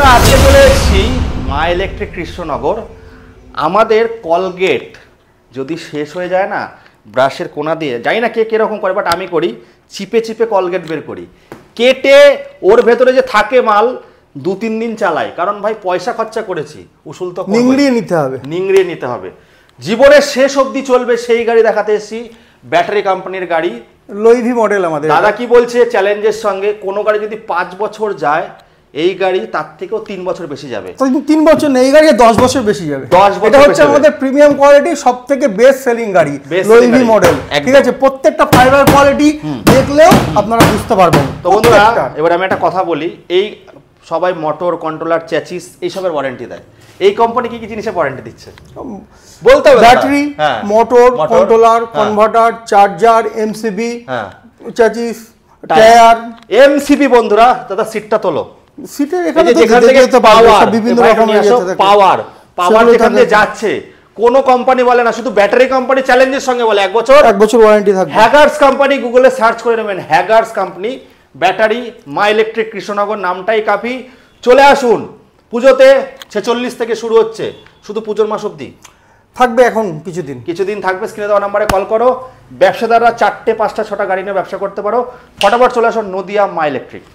আজকে চলে এসেছি মা ইলেকট্রিক কৃষ্ণনগর। আমাদের কলগেট যদি শেষ হয়ে যায় না, ব্রাশের কোনা দিয়ে, জানি না কে কিরকম করে, বাট আমি করি চিপে চিপে কলগেট বের করি, কেটে ওর ভেতরে যে থাকে মাল 2-3 দিন চালাই। কারণ ভাই পয়সা খরচা করেছি, উসুল তো নিংড়িয়ে নিতে হবে। জীবনের শেষ অবধি চলবে সেই গাড়ি দেখাতে এসেছি, ব্যাটারি কোম্পানির গাড়ি, লোইভি মডেল আমাদের। দাদা কি বলছে, চ্যালেঞ্জের সঙ্গে কোনো গাড়ি যদি 5 বছর যায়, এই গাড়ি তার থেকেও 3 বছর বেশি যাবে। 3 বছর না, এই গাড়ি 10 বছর বেশি যাবে। 10 বছর। এটা হচ্ছে আমাদের প্রিমিয়াম কোয়ালিটি সবথেকে বেস্ট সেলিং গাড়ি, লোইভি মডেল। ঠিক আছে, প্রত্যেকটা ফাইবার কোয়ালিটি দেখলেও আপনারা বুঝতে পারবেন। তো বন্ধুরা, এবার আমি একটা কথা বলি, এই সবাই মোটর, কন্ট্রোলার, চ্যাসিস এইসবের ওয়ারেন্টি দেয়, এই কোম্পানি কি কি জিনিসের ওয়ারেন্টি দিচ্ছে বলতে হবে? Battery, motor, controller, converter, charger, MCB, chassis, tyre, MCB. বন্ধুরা দাদা সিটটা তোলো, সিটের এখানে যেখান থেকে পাওয়ার বিভিন্ন রকমের পাওয়ার যেখান দিয়ে যাচ্ছে, কোন কোম্পানি বলে না, শুধু ব্যাটারি কোম্পানি চ্যালেঞ্জের সঙ্গে বলে 1 বছর ওয়ারেন্টি থাকবে। হ্যাগার্স কোম্পানি, গুগলে সার্চ করে নেবেন হ্যাগার্স কোম্পানি, ব্যাটারি, মা ইলেকট্রিক কৃষ্ণনগর, নামটাই কাফি। চলে আসুন, পুজোতে 46 থেকে শুরু হচ্ছে, শুধু পুজোর মাস অবধি থাকবে, এখন কিছুদিন থাকবে। স্ক্রিনে দেওয়া নাম্বারে কল করো। ব্যবসাদাররা 4টে 5টা 6টা গাড়ি নিয়ে ব্যবসা করতে পারো। ফটাফট চলে আসুন নদিয়া মা ইলেকট্রিক।